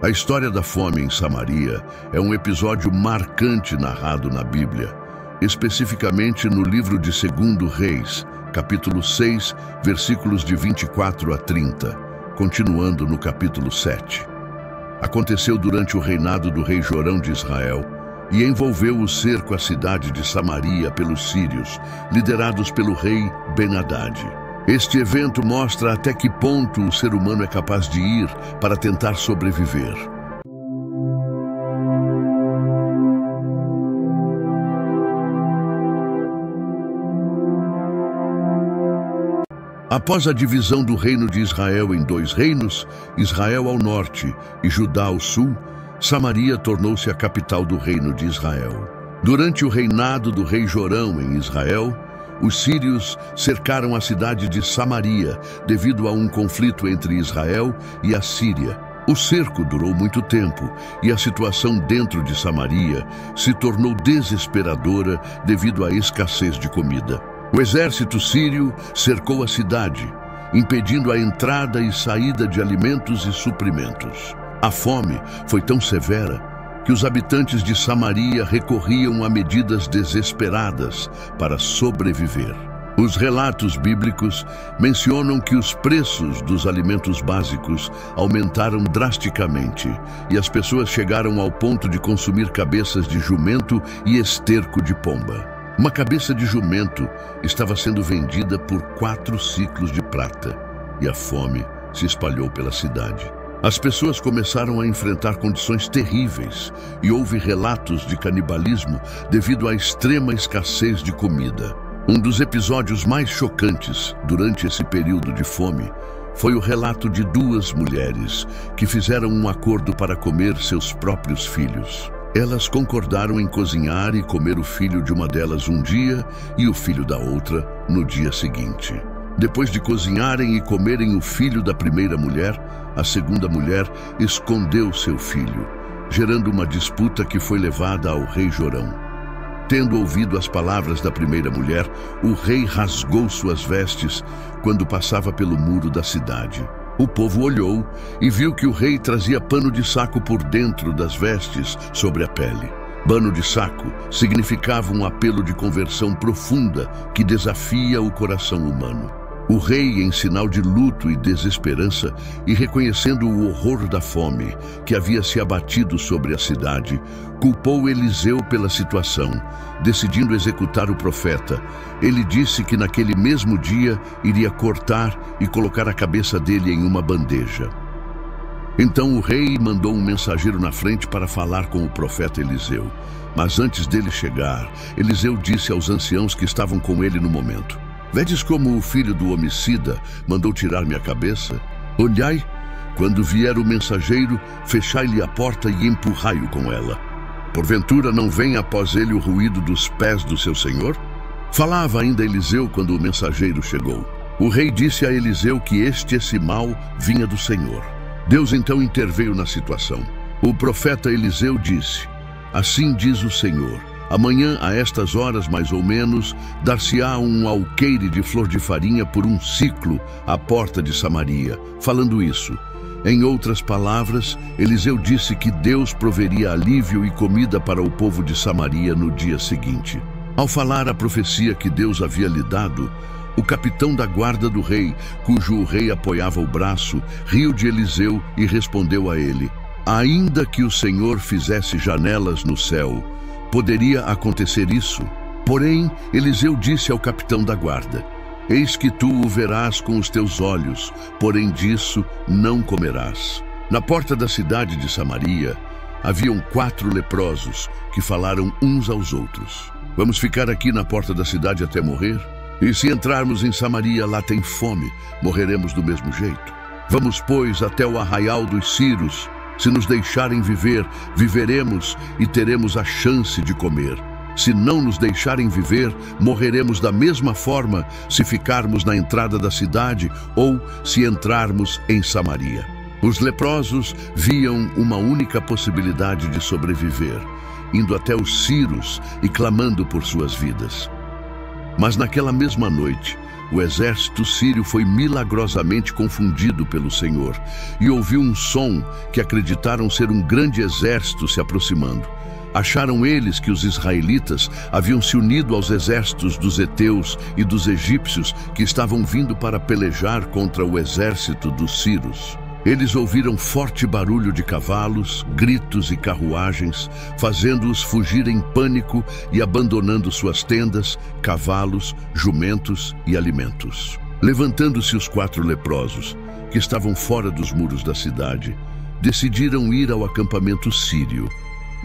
A história da fome em Samaria é um episódio marcante narrado na Bíblia, especificamente no livro de 2 Reis, capítulo 6, versículos de 24 a 30, continuando no capítulo 7. Aconteceu durante o reinado do rei Jorão de Israel e envolveu o cerco à cidade de Samaria pelos sírios, liderados pelo rei Ben-Hadad. Este evento mostra até que ponto o ser humano é capaz de ir para tentar sobreviver. Após a divisão do reino de Israel em 2 reinos, Israel ao norte e Judá ao sul, Samaria tornou-se a capital do reino de Israel. Durante o reinado do rei Jorão em Israel, os sírios cercaram a cidade de Samaria devido a um conflito entre Israel e a Síria. O cerco durou muito tempo e a situação dentro de Samaria se tornou desesperadora devido à escassez de comida. O exército sírio cercou a cidade, impedindo a entrada e saída de alimentos e suprimentos. A fome foi tão severa que os habitantes de Samaria recorriam a medidas desesperadas para sobreviver. Os relatos bíblicos mencionam que os preços dos alimentos básicos aumentaram drasticamente e as pessoas chegaram ao ponto de consumir cabeças de jumento e esterco de pomba. Uma cabeça de jumento estava sendo vendida por 4 ciclos de prata e a fome se espalhou pela cidade. As pessoas começaram a enfrentar condições terríveis e houve relatos de canibalismo devido à extrema escassez de comida. Um dos episódios mais chocantes durante esse período de fome foi o relato de 2 mulheres que fizeram um acordo para comer seus próprios filhos. Elas concordaram em cozinhar e comer o filho de uma delas um dia e o filho da outra no dia seguinte. Depois de cozinharem e comerem o filho da primeira mulher, a segunda mulher escondeu seu filho, gerando uma disputa que foi levada ao rei Jorão. Tendo ouvido as palavras da primeira mulher, o rei rasgou suas vestes quando passava pelo muro da cidade. O povo olhou e viu que o rei trazia pano de saco por dentro das vestes sobre a pele. Pano de saco significava um apelo de conversão profunda que desafia o coração humano. O rei, em sinal de luto e desesperança, e reconhecendo o horror da fome que havia se abatido sobre a cidade, culpou Eliseu pela situação, decidindo executar o profeta. Ele disse que naquele mesmo dia iria cortar e colocar a cabeça dele em uma bandeja. Então o rei mandou um mensageiro na frente para falar com o profeta Eliseu. Mas antes dele chegar, Eliseu disse aos anciãos que estavam com ele no momento: "Vedes como o filho do homicida mandou tirar minha cabeça? Olhai, quando vier o mensageiro, fechai-lhe a porta e empurrai-o com ela. Porventura não vem após ele o ruído dos pés do seu senhor?" Falava ainda Eliseu quando o mensageiro chegou. O rei disse a Eliseu que esse mal vinha do Senhor. Deus então interveio na situação. O profeta Eliseu disse: "Assim diz o Senhor, amanhã, a estas horas mais ou menos, dar-se-á um alqueire de flor de farinha por 1 ciclo à porta de Samaria." Falando isso, em outras palavras, Eliseu disse que Deus proveria alívio e comida para o povo de Samaria no dia seguinte. Ao falar a profecia que Deus havia lhe dado, o capitão da guarda do rei, cujo o rei apoiava o braço, riu de Eliseu e respondeu a ele: "Ainda que o Senhor fizesse janelas no céu, poderia acontecer isso?" Porém, Eliseu disse ao capitão da guarda: "Eis que tu o verás com os teus olhos, porém disso não comerás." Na porta da cidade de Samaria, haviam 4 leprosos que falaram uns aos outros: "Vamos ficar aqui na porta da cidade até morrer? E se entrarmos em Samaria, lá tem fome, morreremos do mesmo jeito. Vamos, pois, até o arraial dos Círios. Se nos deixarem viver, viveremos e teremos a chance de comer. Se não nos deixarem viver, morreremos da mesma forma se ficarmos na entrada da cidade ou se entrarmos em Samaria." Os leprosos viam uma única possibilidade de sobreviver, indo até os Círios e clamando por suas vidas. Mas naquela mesma noite, o exército sírio foi milagrosamente confundido pelo Senhor e ouviu um som que acreditaram ser um grande exército se aproximando. Acharam eles que os israelitas haviam se unido aos exércitos dos heteus e dos egípcios que estavam vindo para pelejar contra o exército dos sírios. Eles ouviram forte barulho de cavalos, gritos e carruagens, fazendo-os fugir em pânico e abandonando suas tendas, cavalos, jumentos e alimentos. Levantando-se os 4 leprosos, que estavam fora dos muros da cidade, decidiram ir ao acampamento sírio.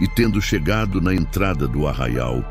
E tendo chegado na entrada do arraial,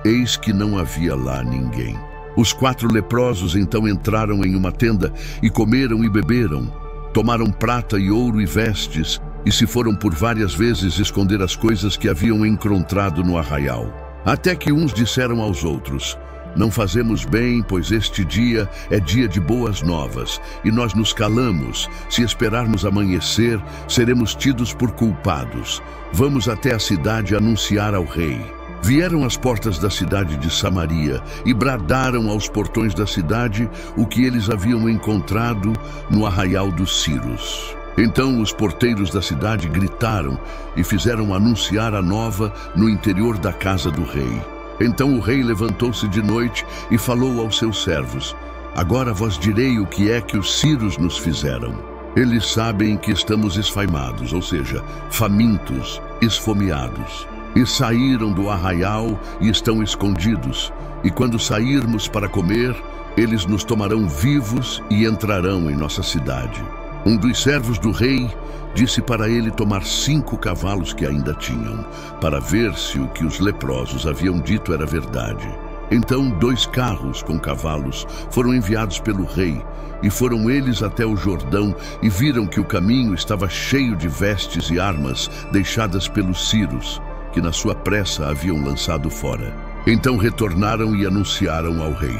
eis que não havia lá ninguém. Os 4 leprosos então entraram em uma tenda e comeram e beberam. Tomaram prata e ouro e vestes e se foram por várias vezes esconder as coisas que haviam encontrado no arraial. Até que uns disseram aos outros: não fazemos bem, pois este dia é dia de boas novas, e nós nos calamos. Se esperarmos amanhecer, seremos tidos por culpados. Vamos até a cidade anunciar ao rei. Vieram às portas da cidade de Samaria e bradaram aos portões da cidade o que eles haviam encontrado no arraial dos sírios. Então os porteiros da cidade gritaram e fizeram anunciar a nova no interior da casa do rei. Então o rei levantou-se de noite e falou aos seus servos: agora vos direi o que é que os sírios nos fizeram. Eles sabem que estamos esfaimados, ou seja, famintos, esfomeados. E saíram do arraial e estão escondidos. E quando sairmos para comer, eles nos tomarão vivos e entrarão em nossa cidade. Um dos servos do rei disse para ele tomar 5 cavalos que ainda tinham, para ver se o que os leprosos haviam dito era verdade. Então 2 carros com cavalos foram enviados pelo rei, e foram eles até o Jordão e viram que o caminho estava cheio de vestes e armas deixadas pelos sírios, que na sua pressa haviam lançado fora. Então retornaram e anunciaram ao rei.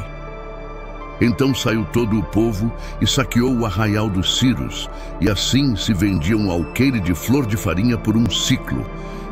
Então saiu todo o povo e saqueou o arraial dos sírios, e assim se vendia um alqueire de flor de farinha por 1 siclo,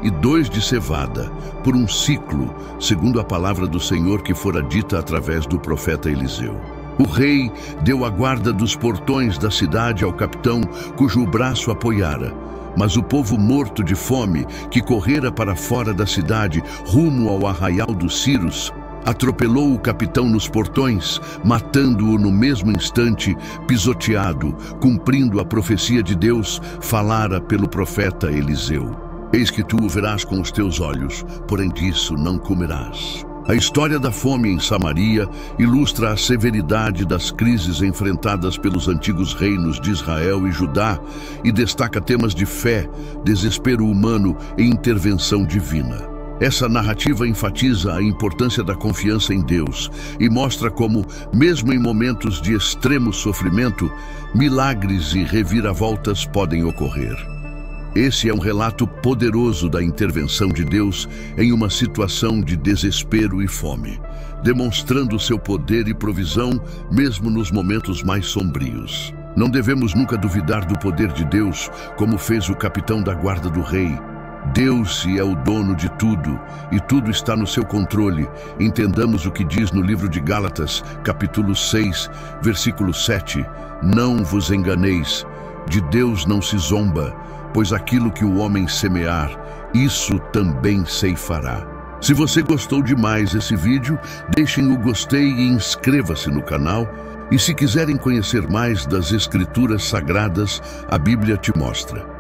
e 2 de cevada por 1 siclo, segundo a palavra do Senhor que fora dita através do profeta Eliseu. O rei deu a guarda dos portões da cidade ao capitão, cujo braço apoiara. Mas o povo morto de fome, que correra para fora da cidade, rumo ao arraial dos sírios, atropelou o capitão nos portões, matando-o no mesmo instante, pisoteado, cumprindo a profecia de Deus, falara pelo profeta Eliseu. Eis que tu o verás com os teus olhos, porém disso não comerás. A história da fome em Samaria ilustra a severidade das crises enfrentadas pelos antigos reinos de Israel e Judá e destaca temas de fé, desespero humano e intervenção divina. Essa narrativa enfatiza a importância da confiança em Deus e mostra como, mesmo em momentos de extremo sofrimento, milagres e reviravoltas podem ocorrer. Esse é um relato poderoso da intervenção de Deus em uma situação de desespero e fome, demonstrando seu poder e provisão mesmo nos momentos mais sombrios. Não devemos nunca duvidar do poder de Deus, como fez o capitão da guarda do rei. Deus é o dono de tudo, e tudo está no seu controle. Entendamos o que diz no livro de Gálatas, capítulo 6, versículo 7. Não vos enganeis, de Deus não se zomba, pois aquilo que o homem semear, isso também ceifará. Se você gostou demais desse vídeo, deixem o gostei e inscreva-se no canal. E se quiserem conhecer mais das Escrituras Sagradas, a Bíblia te mostra.